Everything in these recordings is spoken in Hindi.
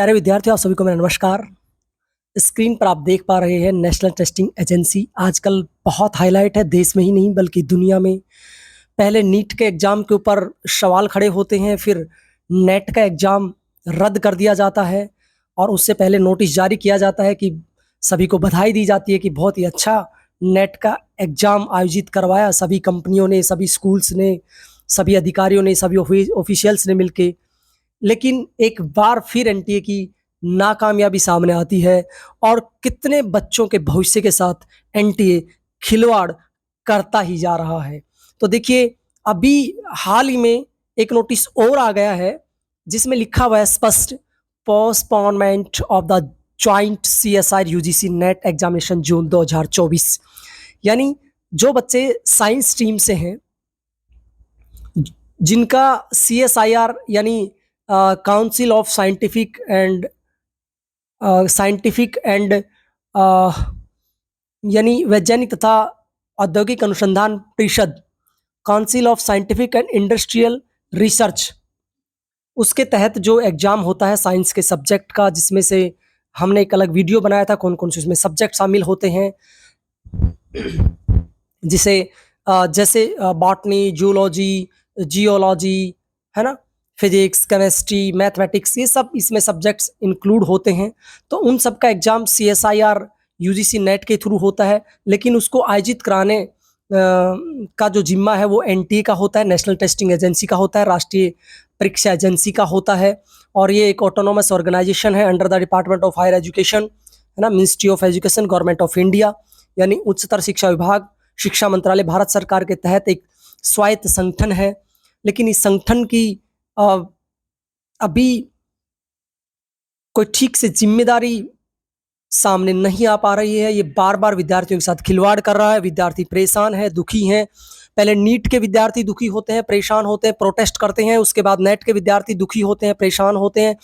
प्यारे विद्यार्थियों, आप सभी को मेरा नमस्कार। स्क्रीन पर आप देख पा रहे हैं नेशनल टेस्टिंग एजेंसी आजकल बहुत हाईलाइट है, देश में ही नहीं बल्कि दुनिया में। पहले नीट के एग्ज़ाम के ऊपर सवाल खड़े होते हैं, फिर नेट का एग्ज़ाम रद्द कर दिया जाता है और उससे पहले नोटिस जारी किया जाता है कि सभी को बधाई दी जाती है कि बहुत ही अच्छा नेट का एग्ज़ाम आयोजित करवाया सभी कंपनियों ने, सभी स्कूल्स ने, सभी अधिकारियों ने, सभी ऑफिशियल्स ने मिलके। लेकिन एक बार फिर एनटीए की नाकामयाबी सामने आती है और कितने बच्चों के भविष्य के साथ एनटीए खिलवाड़ करता ही जा रहा है। तो देखिए, अभी हाल ही में एक नोटिस और आ गया है जिसमें लिखा हुआ है स्पष्ट, postponement of the joint CSI UGC NET examination June 2024। यानी जो बच्चे साइंस स्ट्रीम से हैं, जिनका सीएसआईआर यानी काउंसिल ऑफ साइंटिफिक एंड यानी वैज्ञानिक तथा औद्योगिक अनुसंधान परिषद, council of scientific and industrial research, उसके तहत जो एग्ज़ाम होता है साइंस के सब्जेक्ट का, जिसमें से हमने एक अलग वीडियो बनाया था कौन-कौन से उसमें सब्जेक्ट शामिल होते हैं। जिसे जैसे बॉटनी, जूलॉजी, जियोलॉजी, है ना? फिजिक्स, केमिस्ट्री, मैथमेटिक्स, ये सब इसमें सब्जेक्ट्स इंक्लूड होते हैं। तो उन सब का एग्ज़ाम सीएसआईआर यूजीसी नेट के थ्रू होता है, लेकिन उसको आयोजित कराने का जो जिम्मा है वो एनटीए का होता है, नेशनल टेस्टिंग एजेंसी का होता है, राष्ट्रीय परीक्षा एजेंसी का होता है। और ये एक ऑटोनोमस ऑर्गेनाइजेशन है under the department of higher education, है ना, ministry of education, government of India, यानी उच्चतर शिक्षा विभाग, शिक्षा मंत्रालय, भारत सरकार के तहत एक स्वायत्त संगठन है। लेकिन इस संगठन की अभी कोई ठीक से जिम्मेदारी सामने नहीं आ पा रही है। ये बार-बार विद्यार्थियों के साथ खिलवाड़ कर रहा है, विद्यार्थी परेशान हैं, दुखी हैं। पहले नीट के विद्यार्थी दुखी होते हैं, परेशान होते हैं, प्रोटेस्ट करते हैं, उसके बाद नेट के विद्यार्थी दुखी होते हैं, परेशान होते हैं,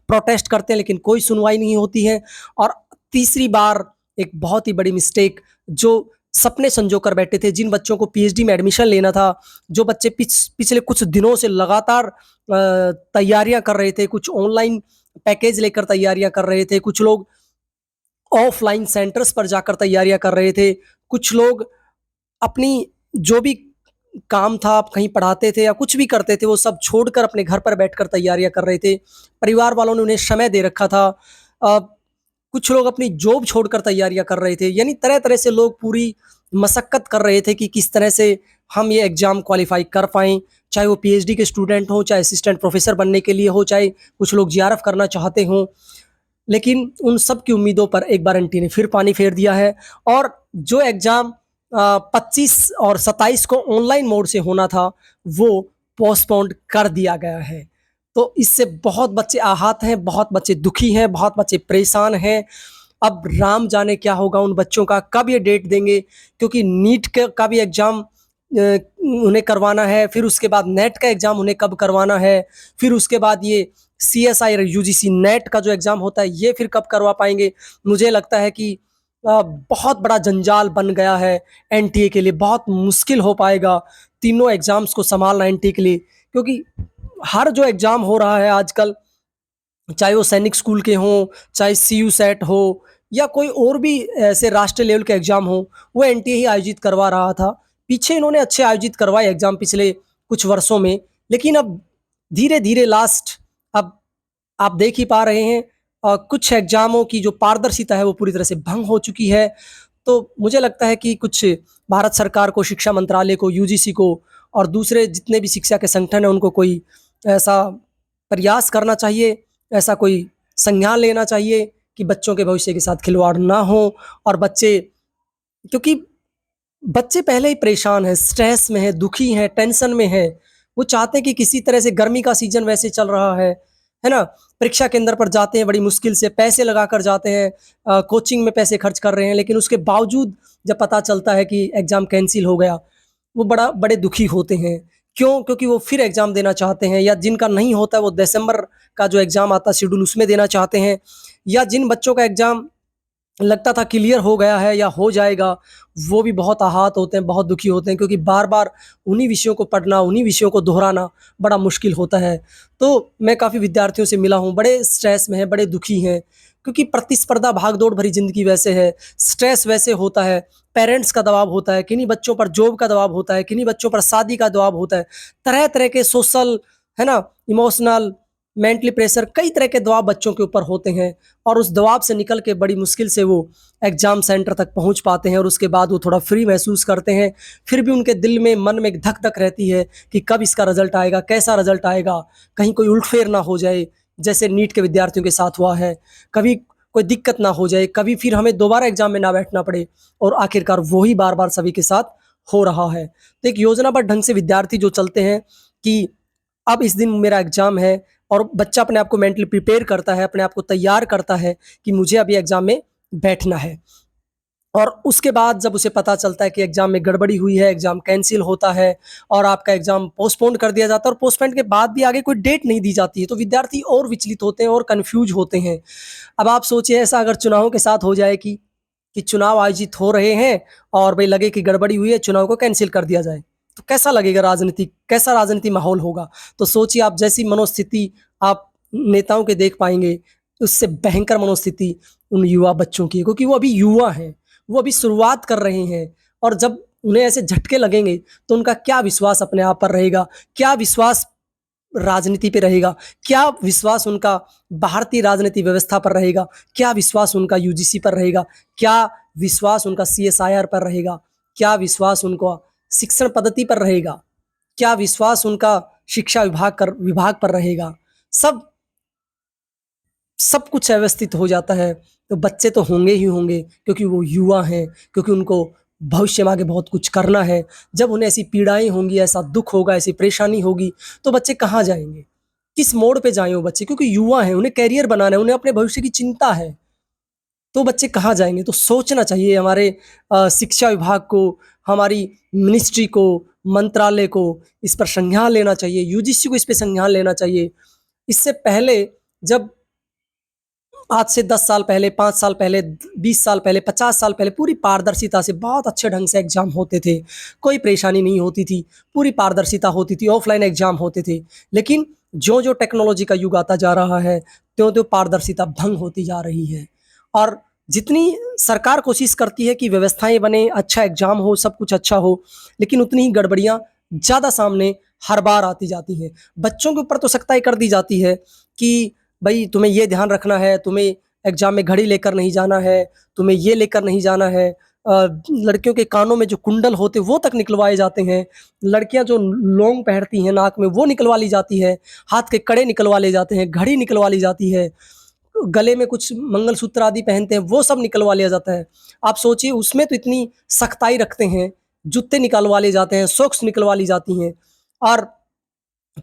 प्रोटेस्ट करते हैं, लेकिन कोई सुनवाई नहीं होती है। और तीसरी बार एक बहुत ही बड़ी मिस्टेक, जो सपने संजो कर बैठे थे, जिन बच्चों को पीएचडी में एडमिशन लेना था, जो बच्चे पिछले कुछ दिनों से लगातार तैयारियां कर रहे थे, कुछ ऑनलाइन पैकेज लेकर तैयारियां कर रहे थे, कुछ लोग ऑफलाइन सेंटर्स पर जाकर तैयारियां कर रहे थे, कुछ लोग अपनी जो भी काम था, आप कहीं पढ़ाते थे या कुछ भी करते थे, वो सब छोड़कर अपने घर पर बैठकर तैयारियां कर रहे थे। परिवार वालों ने उन्हें समय दे रखा था। कुछ लोग अपनी जॉब छोड़कर तैयारियां कर रहे थे। यानी तरह-तरह से लोग पूरी मशक्कत कर रहे थे कि किस तरह से हम ये एग्ज़ाम क्वालिफ़ाई कर पाएँ, चाहे वो पीएचडी के स्टूडेंट हों, चाहे असिस्टेंट प्रोफ़ेसर बनने के लिए हो, चाहे कुछ लोग जेआरएफ करना चाहते हों। लेकिन उन सब की उम्मीदों पर एक बार एनटीए ने फिर पानी फेर दिया है और जो एग्ज़ाम 25 और 27 को ऑनलाइन मोड से होना था, वो पोस्टपोन्ड कर दिया गया है। तो इससे बहुत बच्चे आहत हैं, बहुत बच्चे दुखी हैं, बहुत बच्चे परेशान हैं। अब राम जाने क्या होगा उन बच्चों का, कब ये डेट देंगे, क्योंकि नीट का भी एग्ज़ाम उन्हें करवाना है, फिर उसके बाद नेट का एग्ज़ाम उन्हें कब करवाना है, फिर उसके बाद ये सीएसआई यूजीसी नेट का जो एग्ज़ाम होता है, ये फिर कब करवा पाएँगे। मुझे लगता है कि बहुत बड़ा जंजाल बन गया है एनटीए के लिए, बहुत मुश्किल हो पाएगा तीनों एग्ज़ाम्स को सँभालना एनटीए के लिए, क्योंकि हर जो एग्ज़ाम हो रहा है आजकल, चाहे वो सैनिक स्कूल के हों, चाहे सीयू सेट हो या कोई और भी ऐसे राष्ट्रीय लेवल के एग्ज़ाम हो, वो एनटीए ही आयोजित करवा रहा था। पीछे इन्होंने अच्छे आयोजित करवाए एग्ज़ाम पिछले कुछ वर्षों में, लेकिन अब धीरे-धीरे अब आप देख ही पा रहे हैं कुछ एग्ज़ामों की जो पारदर्शिता है वो पूरी तरह से भंग हो चुकी है। तो मुझे लगता है कि कुछ भारत सरकार को, शिक्षा मंत्रालय को, यूजीसी को और दूसरे जितने भी शिक्षा के संगठन हैं, उनको कोई ऐसा प्रयास करना चाहिए, ऐसा कोई संज्ञान लेना चाहिए कि बच्चों के भविष्य के साथ खिलवाड़ ना हो। और बच्चे, क्योंकि बच्चे पहले ही परेशान हैं, स्ट्रेस में हैं, दुखी हैं, टेंशन में हैं। वो चाहते हैं कि किसी तरह से, गर्मी का सीज़न वैसे चल रहा है ना? परीक्षा केंद्र पर जाते हैं, बड़ी मुश्किल से पैसे लगाकर जाते हैं, कोचिंग में पैसे खर्च कर रहे हैं, लेकिन उसके बावजूद जब पता चलता है कि एग्ज़ाम कैंसल हो गया, वो बड़े दुखी होते हैं। क्यों? क्योंकि वो फिर एग्ज़ाम देना चाहते हैं, या जिनका नहीं होता है वो दिसंबर का जो एग्ज़ाम आता है शेड्यूल, उसमें देना चाहते हैं, या जिन बच्चों का एग्ज़ाम लगता था क्लियर हो गया है या हो जाएगा, वो भी बहुत आहत होते हैं, बहुत दुखी होते हैं क्योंकि बार-बार उन्हीं विषयों को पढ़ना, उन्हीं विषयों को दोहराना बड़ा मुश्किल होता है। तो मैं काफ़ी विद्यार्थियों से मिला हूँ, बड़े स्ट्रेस में हैं, बड़े दुखी हैं क्योंकि प्रतिस्पर्धा भाग-दौड़ भरी ज़िंदगी वैसे है, स्ट्रेस वैसे होता है, पेरेंट्स का दबाव होता है, किन्हीं बच्चों पर जॉब का दबाव होता है, किन्हीं बच्चों पर शादी का दबाव होता है, तरह-तरह के सोशल, है ना, इमोशनल, मेंटली प्रेशर कई तरह के दबाव बच्चों के ऊपर होते हैं और उस दबाव से निकल के बड़ी मुश्किल से वो एग्ज़ाम सेंटर तक पहुँच पाते हैं और उसके बाद वो थोड़ा फ्री महसूस करते हैं। फिर भी उनके दिल में, मन में एक धक-धक रहती है कि कब इसका रिज़ल्ट आएगा, कैसा रिज़ल्ट आएगा? कहीं कोई उलट-फेर ना हो जाए, जैसे नीट के विद्यार्थियों के साथ हुआ है। कभी कोई दिक्कत ना हो जाए, कभी फिर हमें दोबारा एग्ज़ाम में ना बैठना पड़े और आखिरकार वो ही बार-बार सभी के साथ हो रहा है। तो एक योजनाबद्ध ढंग से विद्यार्थी जो चलते हैं कि अब इस दिन मेरा एग्ज़ाम है और बच्चा अपने आप को मेंटली प्रिपेयर करता है, अपने आप को तैयार करता है कि मुझे अभी एग्ज़ाम में बैठना है। और उसके बाद जब उसे पता चलता है कि एग्ज़ाम में गड़बड़ी हुई है, एग्ज़ाम कैंसल होता है और आपका एग्ज़ाम पोस्टपोन कर दिया जाता है और पोस्टपोन के बाद भी आगे कोई डेट नहीं दी जाती है, तो विद्यार्थी और विचलित होते हैं और कन्फ्यूज़ होते हैं। अब आप सोचिए ऐसा अगर चुनावों के साथ हो जाए कि चुनाव आयोजित हो रहे हैं और भई लगे कि गड़बड़ी हुई है, चुनाव को कैंसल कर दिया जाए। तो कैसा लगेगा कैसा राजनीति माहौल होगा? तो सोचिए आप जैसी मनोस्थिति आप नेताओं के देख पाएँगे, उससे भयंकर मनोस्थिति उन युवा बच्चों की है क्योंकि वो अभी युवा हैं, वो अभी शुरुआत कर रहे हैं और जब उन्हें ऐसे झटके लगेंगे, तो उनका क्या विश्वास अपने आप पर रहेगा? क्या विश्वास राजनीति पे रहेगा? क्या विश्वास उनका भारतीय राजनीति व्यवस्था पर रहेगा? क्या विश्वास उनका यूजीसी पर रहेगा? क्या विश्वास उनका सीएसआईआर पर रहेगा? क्या विश्वास उनका शिक्षण पद्धति पर रहेगा? क्या विश्वास उनका शिक्षा विभाग पर रहेगा? सब सब कुछ अव्यवस्थित हो जाता है, तो बच्चे तो होंगे ही होंगे क्योंकि वो युवा हैं, क्योंकि उनको भविष्य में आगे बहुत कुछ करना है। जब उन्हें ऐसी पीड़ाएँ होंगी, ऐसा दुःख होगा, ऐसी परेशानी होगी, तो बच्चे कहाँ जाएँगे? किस मोड़ पे जाएँ वो बच्चे? क्योंकि युवा हैं, उन्हें करियर बनाना है, उन्हें अपने भविष्य की चिंता है। तो बच्चे कहाँ जाएँगे? तो सोचना चाहिए हमारे शिक्षा विभाग को, हमारी मिनिस्ट्री को, मंत्रालय को इस पर संज्ञान लेना चाहिए, यूजीसी को इस पे संज्ञान लेना चाहिए। इससे पहले जब आज से 10 साल पहले, 5 साल पहले, 20 साल पहले, 50 साल पहले पूरी पारदर्शिता से बहुत अच्छे ढंग से एग्ज़ाम होते थे। कोई परेशानी नहीं होती थी, पूरी पारदर्शिता होती थी, ऑफ़लाइन एग्ज़ाम होते थे। लेकिन जो-जो टेक्नोलॉजी का युग आता जा रहा है, त्यों-त्यों पारदर्शिता भंग होती जा रही है। और जितनी सरकार कोशिश करती है कि व्यवस्थाएँ बनें, अच्छा एग्ज़ाम हो, सब कुछ अच्छा हो, लेकिन उतनी ही गड़बड़ियाँ ज़्यादा सामने हर बार आती जाती हैं। बच्चों के ऊपर तो सख्ताई कर दी जाती है कि भई तुम्हें ये ध्यान रखना है, तुम्हें एग्ज़ाम में घड़ी लेकर नहीं जाना है, तुम्हें ये लेकर नहीं जाना है। लड़कियों के कानों में जो कुंडल होते हैं वो तक निकलवाए जाते हैं। लड़कियाँ जो लौंग पहनती हैं नाक में वो निकलवा ली जाती है। हाथ के कड़े निकलवा लिए जाते हैं, घड़ी निकलवा ली जाती है। गले में कुछ मंगलसूत्र आदि पहनते हैं वो सब निकलवा लिया जाता है। आप सोचिए उसमें तो इतनी सख्ताई रखते हैं, जूते निकलवा लिए जाते हैं, सॉक्स निकलवा ली जाती हैं और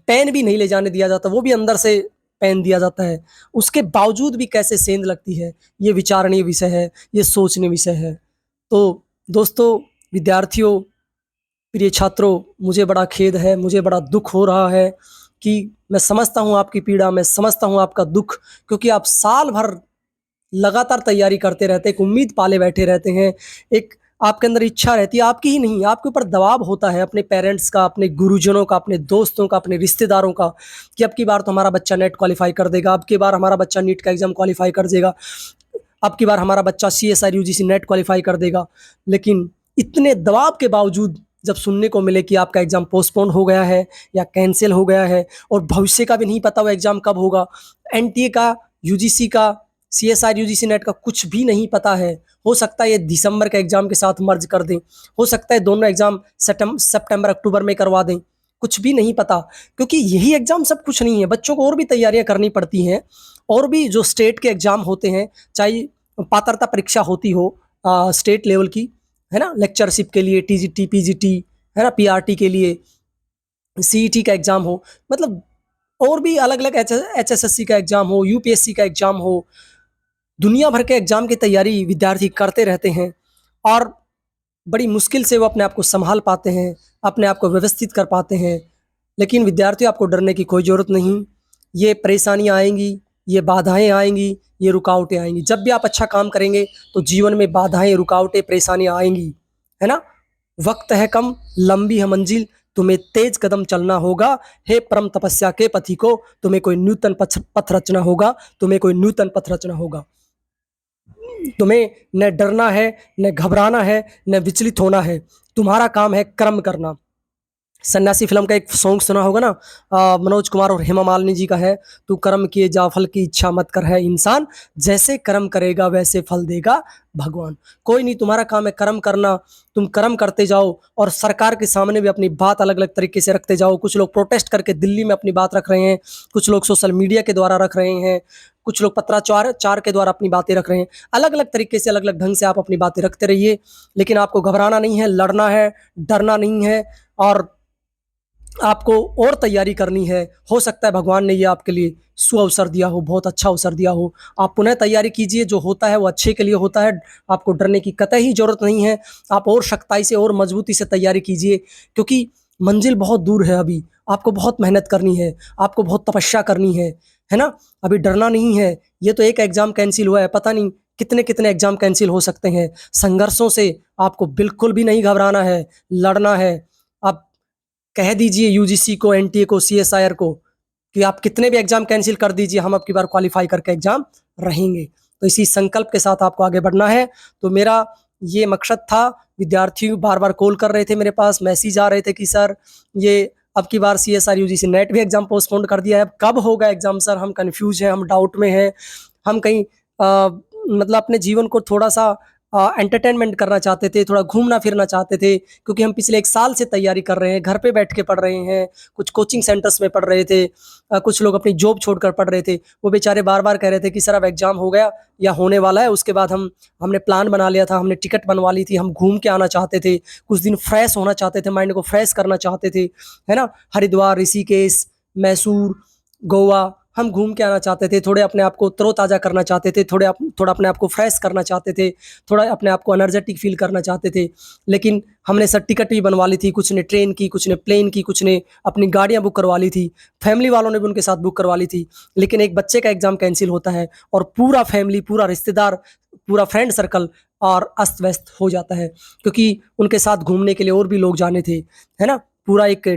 पेन भी नहीं ले जाने दिया जाता, वो भी अंदर से पेन दिया जाता है। उसके बावजूद भी कैसे सेंध लगती है, ये विचारणीय विषय है, ये सोचनीय विषय है। तो दोस्तों, विद्यार्थियों, प्रिय छात्रों, मुझे बड़ा खेद है, मुझे बड़ा दुःख हो रहा है कि मैं समझता हूँ आपकी पीड़ा, मैं समझता हूँ आपका दुःख क्योंकि आप साल भर लगातार तैयारी करते रहते हैं, एक उम्मीद पाले बैठे रहते हैं, एक आपके अंदर इच्छा रहती है, आपकी ही नहीं, आपके ऊपर दबाव होता है अपने पेरेंट्स का, अपने गुरुजनों का, अपने दोस्तों का, अपने रिश्तेदारों का कि अब की बार तो हमारा बच्चा नेट क्वालीफाई कर देगा, अब की बार हमारा बच्चा नीट का एग्ज़ाम क्वालीफाई कर देगा, अब की बार हमारा बच्चा सीएसआर यूजीसी नेट क्वालीफाई कर देगा। लेकिन इतने दबाव के बावजूद जब सुनने को मिले कि आपका एग्ज़ाम पोस्टपोन हो गया है या कैंसल हो गया है और भविष्य का भी नहीं पता वो एग्ज़ाम कब होगा, एनटीए का, यूजीसी का, सीएसआर यूजीसी नेट का कुछ भी नहीं पता है। हो सकता है ये दिसंबर के एग्ज़ाम के साथ मर्ज कर दें, हो सकता है दोनों एग्ज़ाम सितंबर, अक्टूबर में करवा दें, कुछ भी नहीं पता क्योंकि यही एग्ज़ाम सब कुछ नहीं है, बच्चों को और भी तैयारियाँ करनी पड़ती हैं और भी जो स्टेट के एग्ज़ाम होते हैं, चाहे पात्रता परीक्षा होती हो स्टेट लेवल की, है ना? लेक्चरशिप के लिए टीजीटी, पीजीटी, है ना? पीआरटी के लिए, सीईटी का एग्ज़ाम हो, मतलब और भी अलग-अलग एचएसएससी का एग्ज़ाम हो, यूपीएससी का एग्ज़ाम हो, दुनिया भर के एग्ज़ाम की तैयारी विद्यार्थी करते रहते हैं और बड़ी मुश्किल से वो अपने आप को सँभाल पाते हैं, अपने आप को व्यवस्थित कर पाते हैं। लेकिन विद्यार्थियों आपको डरने की कोई ज़रूरत नहीं, ये परेशानियाँ आएँगी, ये बाधाएँ आएँगी, ये रुकावटें आएँगी। जब भी आप अच्छा काम करेंगे, तो जीवन में बाधाएँ, रुकावटें, परेशानियाँ आएँगी, है ना? वक़्त है कम, लंबी है मंजिल, तुम्हें तेज कदम चलना होगा। हे परम तपस्या के पथिको, तुम्हें कोई नूतन पथ रचना होगा, तुम्हें कोई नूतन पथ रचना होगा। तुम्हें न डरना है, न घबराना है, न विचलित होना है। तुम्हारा काम है कर्म करना। सन्यासी फ़िल्म का एक सॉन्ग सुना होगा ना, मनोज कुमार और हेमा मालिनी जी का है, "तू कर्म किए जा फल की इच्छा मत कर है इंसान, जैसे कर्म करेगा वैसे फल देगा भगवान।" कोई नहीं, तुम्हारा काम है कर्म करना, तुम कर्म करते जाओ और सरकार के सामने भी अपनी बात अलग-अलग तरीके से रखते जाओ। कुछ लोग प्रोटेस्ट करके दिल्ली में अपनी बात रख रहे हैं, कुछ लोग सोशल मीडिया के द्वारा रख रहे हैं, कुछ लोग पत्राचार के द्वारा अपनी बातें रख रहे हैं। अलग-अलग तरीके से, अलग-अलग ढंग से आप अपनी बातें रखते रहिए, लेकिन आपको घबराना नहीं है, लड़ना है, डरना नहीं है और आपको और तैयारी करनी है। हो सकता है भगवान ने ये आपके लिए सुअवसर दिया हो, बहुत अच्छा अवसर दिया हो। आप पुनः तैयारी कीजिए, जो होता है वो अच्छे के लिए होता है। आपको डरने की कतई ज़रूरत नहीं है। आप और सख्ताई से और मज़बूती से तैयारी कीजिए, क्योंकि मंज़िल बहुत दूर है अभी। आपको बहुत मेहनत करनी है, आपको बहुत तपस्या करनी है ना? अभी डरना नहीं है। ये तो एक एग्ज़ाम कैंसल हुआ है, पता नहीं कितने-कितने एग्ज़ाम कैंसल हो सकते हैं। संघर्षों से आपको बिल्कुल भी नहीं घबराना है, लड़ना है। आप कह दीजिए यूजीसी को, एनटीए को, सीएसआईआर को कि आप कितने भी एग्ज़ाम कैंसल कर दीजिए, हम अब की बार क्वालीफाई करके एग्ज़ाम रहेंगे। तो इसी संकल्प के साथ आपको आगे बढ़ना है। तो मेरा ये मकसद था। विद्यार्थी बार-बार कॉल कर रहे थे मेरे पास, मैसेज आ रहे थे कि सर ये अब की बार सीएसआईआर यूजीसी नेट भी एग्ज़ाम पोस्टपोन कर दिया है, अब कब होगा एग्ज़ाम सर? हम कन्फ्यूज़ हैं, हम डाउट में हैं। हम कहीं मतलब अपने जीवन को थोड़ा-सा एंटरटेनमेंट करना चाहते थे, थोड़ा घूमना-फिरना चाहते थे, क्योंकि हम पिछले 1 साल से तैयारी कर रहे हैं, घर पे बैठ के पढ़ रहे हैं, कुछ कोचिंग सेंटर्स में पढ़ रहे थे, कुछ लोग अपनी जॉब छोड़कर पढ़ रहे थे। वो बेचारे बार-बार कह रहे थे कि सर अब एग्ज़ाम हो गया या होने वाला है, उसके बाद हमने प्लान बना लिया था, हमने टिकट बनवा ली थी, हम घूम के आना चाहते थे, कुछ दिन फ्रेश होना चाहते थे, माइंड को फ्रेश करना चाहते थे, है ना? हरिद्वार, ऋषिकेश, मैसूर, गोवा हम घूम के आना चाहते थे, थोड़े अपने आप को तरोताज़ा करना चाहते थे, थोड़ा अपने आप को फ्रेश करना चाहते थे, थोड़ा अपने आप को एनर्जेटिक फ़ील करना चाहते थे। लेकिन हमने सर टिकट भी बनवा ली थी, कुछ ने ट्रेन की, कुछ ने प्लेन की, कुछ ने अपनी गाड़ियाँ बुक करवा ली थी, फैमिली वालों ने भी उनके साथ बुक करवा ली थी। लेकिन एक बच्चे का एग्ज़ाम कैंसल होता है और पूरा फैमिली, पूरा रिश्तेदार, पूरा फ्रेंड सर्कल और अस्त-व्यस्त हो जाता है, क्योंकि उनके साथ घूमने के लिए और भी लोग जाने थे, है ना? पूरा एक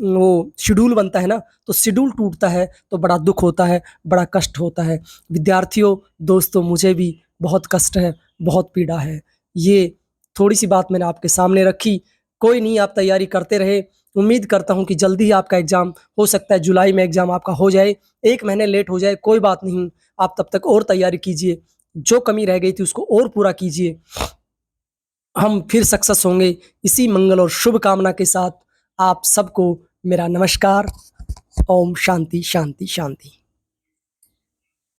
वो शेड्यूल बनता है ना, तो शेड्यूल टूटता है तो बड़ा दुःख होता है, बड़ा कष्ट होता है। विद्यार्थियों, दोस्तों, मुझे भी बहुत कष्ट है, बहुत पीड़ा है। ये थोड़ी-सी बात मैंने आपके सामने रखी। कोई नहीं, आप तैयारी करते रहे। उम्मीद करता हूँ कि जल्दी ही आपका एग्ज़ाम हो सकता है जुलाई में एग्ज़ाम आपका हो जाए, 1 महीने लेट हो जाए, कोई बात नहीं। आप तब तक और तैयारी कीजिए, जो कमी रह गई थी उसको और पूरा कीजिए। हम फिर सक्सेस होंगे। इसी मंगल और शुभ कामना के साथ आप सबको मेरा नमस्कार। ओम शांति, शांति, शांति।